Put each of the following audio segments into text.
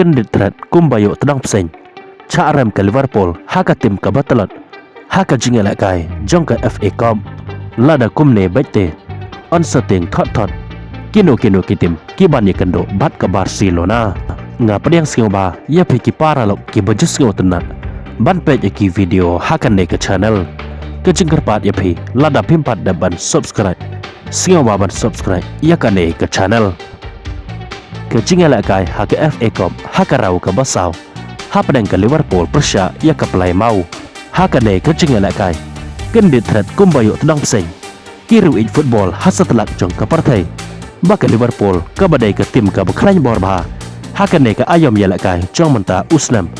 ken ditret kumbayo tedang peseng cha rem ke Liverpool haka tim ka batalot haka jingela kai jong ka FA Cup lada kumne baite on setting thot kino kitim kiban ye kendo bat ka Barcelona nga padiang singoba ya phiki para lok ki bajus ngo tenat ban page ki video hakan ne ka channel ke jingkerpat ya phi lada pimpat daban subscribe singoba ban subscribe ya kan ne ka channel ke jingela kai haka FA Cup haka rau ka basau ha padang ka Liverpool persya ya ka play mau haka ne ke jingela kai ken ditret kumbayo tedang peseng kiru in football hasatelak jong ka partai baka Liverpool ka badai ka tim ka bakrany borba hakan ne ka ayom yala kai jong menta uslam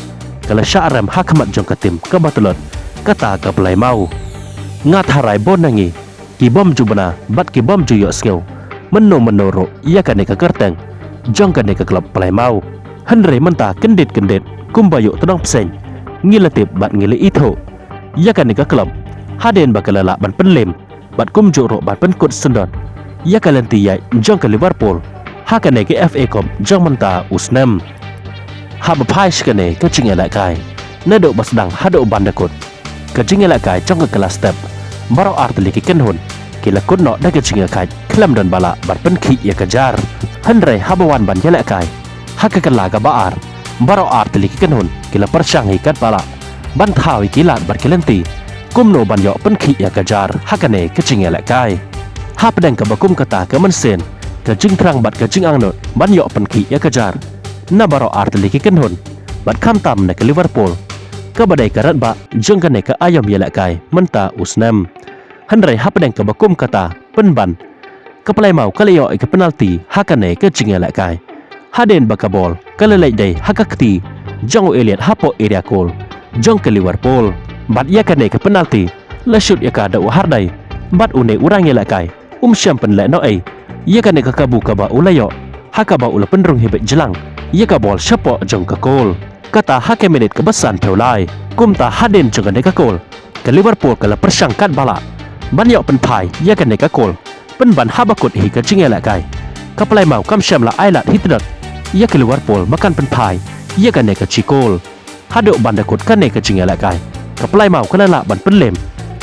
kala sya'ram hakamat jong ka tim ka batalot kata ka play mau ngat harai bon nangi ki bom jubana bat ki bom juyo skeu menoro ia kan ne ka kerteng jong kan ne ka klub play mau henry menta kendit kumbayo tedang peseng ngilatip bat ngile itho ia kan ne ka klub haden bakalala ban penlem bat kumjuro bat penkut sendon ia kalanti ya jong ke Liverpool hakan ne ke FA Cup jong menta usnam haba paish kane ke cingela kai nado basdang hado bandakut ke cingela kai jong ke kelas step baro artli ki kenhun kila kunno da ke cingela kai klam dan bala bat penki ya kejar henry habawan ban yela kai haka kala ga baar baro artli ki kenhun kila persyang hikat bala ban thawi kilat bat kelanti kumno ban yo penki ya kejar hakane ke cingela kai ha pedang ka bakum kata ka mensen ka jing trang bat ka jing angnot ban yo penki ya kejar na baro artli ki kenhun bat kham tam ne ke Liverpool ka badai karat ba jong ka ne ka ayam yela kai menta usnam henry ha pedang ka bakum kata penban ka play mau ka leyo ka penalti hakane ka jing yela kai haden ba ka bol ka lelai dai hakakti jong Elliot hapo area goal jong ke Liverpool bat ya ka ne ka penalti la shoot ya ka da hardai bat une urang yela kai syampen le no ai ia kan ka kabu ka ba ulayo haka ba ula penrung hebet jelang ia ka bol syapo jong ka gol kata hake minit ke besan peulai kumta haden jong ka gol ke Liverpool kala persangkat bala ban yo pen pai ia kan ka gol pen ban habakut hi ka jingela kai ka play mau kam syam la ailat hitdot ia ke Liverpool makan pen pai ia kan ka cikol hado bandakut kan ka jingela kai ka play mau kala la ban penlem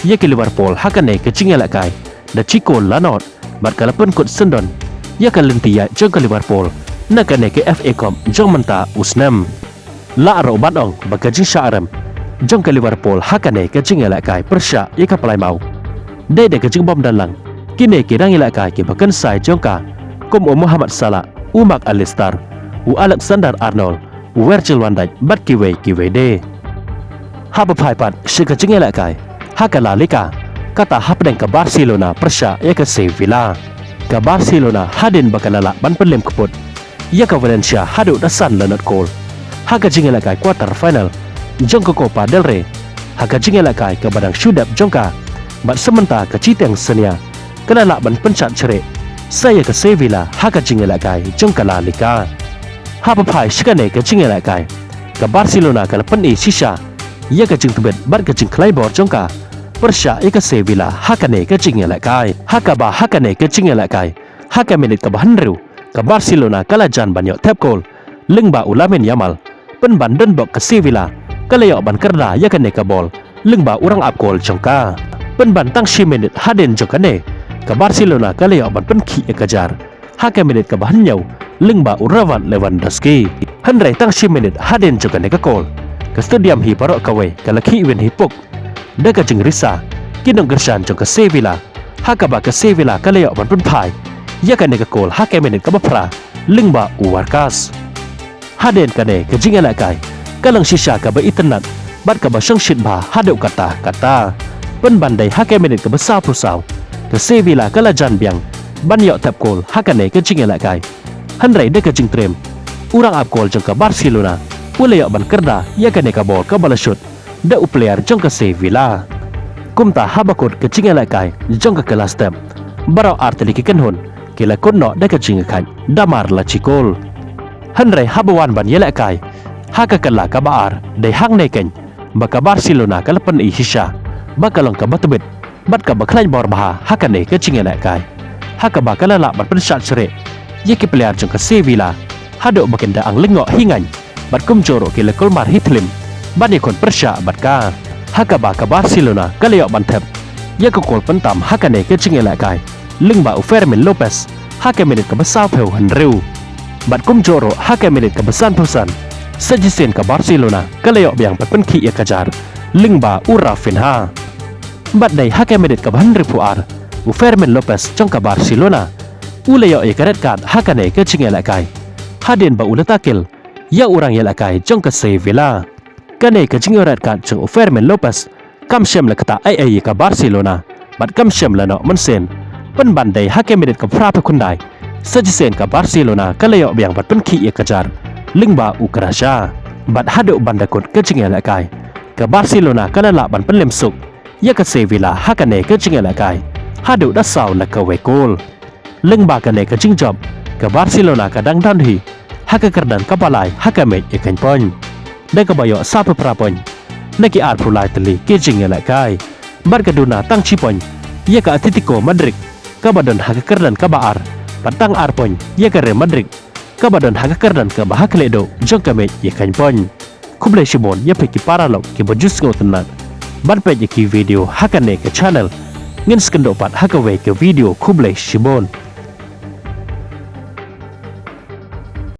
ia ke Liverpool hakan ka jingela kai da cikol lanot bat kala pen kut sendon ia kalenti ya jong ke Liverpool na kan ke FA Cup jong menta usnam la ro badong bagajing sya'ram jong ke Liverpool hakan ke jingela kai persya ia ka play mau dai de ke jing bom dalang kine ke dang ila kai ke bakan sai jong ka kum Muhammad Salah Mark Alistar Alexander Arnold Virgil van Dijk bat kiwe de haba phai pat shika jingela kai hakala lika kata hapdeng ke Barcelona persya ya ke Sevilla ke Barcelona haden bakalala ban penlem keput ya ke Valencia hadu dasan lanat gol haka jingela kai quarter final jong ke Copa del Rey haka jingela kai ke badang syudap jongka bat sementa ke Citeng Senia kelala ban pencat cerek saya ke Sevilla haka jingela kai jong ke La Liga hapa pai shikane ke jingela kai ke Barcelona ke peni sisa ya ke jing tebet bat ke jing Claybor jongka persya ika Sevilla hakane ke jingela kai hakaba hakane ke jingela kai haka minit ke bahanru ke Barcelona kala jan banyo tap gol lengba ulamin Yamal penban dan bok ke Sevilla kalayo ban kerda yakane ke bol lengba urang up gol jongka penban tang shi minit haden jongkane ke Barcelona kalayo ban penki ya kejar haka minit ke bahanyau lengba urawan Lewandowski henry tang shi minit haden jongkane ke gol ke stadium hi parok kawe kala ki win hipuk daga jeng risa kinong gersan jong ke Sevilla hakaba ke Sevilla kalayo ban penpai ya kan ke gol hake minit ke bapra lengba uwarkas haden kane ke jingela kai kalang sisa ka ba itenat bat ka ba syang shit ba hadau kata pen bandai hake minit ke besar pusau ke Sevilla kala jan biang ban yo tap gol hakane ke jingela kai henry de ke jing trem urang ap gol jong ke Barcelona ulayo ban kerda ya kan ke bol ke bala shoot da player jong ke Sevilla kumta habakut ke jingela kai jong ke kelas step baro artli ki kenhun kila kunno da ke jing kai damar la cikol henry habawan ban yela kai haka kala ka baar dai hang ne ken baka Barcelona kala pen ihisha bakalong ka batbet bat ka baklay bor baha haka ne ke jingela kai haka bakala la ban pen shot sere ye ki player jong ke Sevilla hado bakenda ang lengo hingan บัดกุมโจโรกิเลกลมาฮิตลิมบัดนี้คนประชาบัดกาฮักกะบากะบาร์เซโลนาก็เลยออกบันเทบยากกอลปันตามฮักกันเนก็จิงเอละกายลึงบาอุเฟร์เมนโลเปสฮักกันเมนกับบาซาเพลหันเร็วบัดกุมโจโรฮักกันเมนกับบาซันพูซันเซจิเซนกับบาร์เซโลนาก็เลยออกอย่างปัดเป็นขี้เอกจาร์ลึงบาอูราฟินฮาบัดในฮักกันเมนกับฮันริพูอาร์อุเฟร์เมนโลเปสจังกับบาร์เซโลนาอูเลยออกเอกเรดการ์ดฮักกันเนก็จิงเอละกายฮาเดนบาอุลตาเกลยาอุรังเอละกายจังกับเซวิลากันเนก็จิงเอเรดการ์ดจังอุเฟร์เมนโลเปสกัมเชมเลกตาไอกับบาร์เซโลนาบัดกัมเชมเลเนาะมันเซนเป็นบันไดฮักเกมิเดตกับพระพคุณได้เซจิเซนกับบาร์เซโลนาก็เลยออกอย่างบัดเป็นขี้เอกจาร์ลิงบาอุกราชาบัดฮัดดูบันดากดก็จิงเอละกายกับบาร์เซโลนาก็ละบันเป็นเลมสุกยากเซวิลาฮักกันเนก็จิงเอละกายฮัดดูดัสซาวและก็เวโกลลิงบากันเนก็จิงจอบกับบาร์เซโลนาก็ดังดันฮีฮักกระดันกับอะไรฮักกันเมย์เอกปอนได้กับบายอซาปพระปอนนักกีฬาผู้ลายตลีก็จิงเอละกายบัดกระดูนาตั้งชิปอนยากอาทิติโกมาดริกกับบดนฮักกระดันกับอาร์ปัดตั้งอาร์ปอนยากเรมาดริกกับบดนฮักกระดันกับฮักเลโดจงกะเมย์เอกปอนคุบเลชิมอนยาเปกิปาราลอกกิบจุสโกตันนัดบัดไปยากีวิดีโอฮักกันเนกชาแนลเงินสกันโดปัดฮักเวกวิดีโอคุบเลชิมอน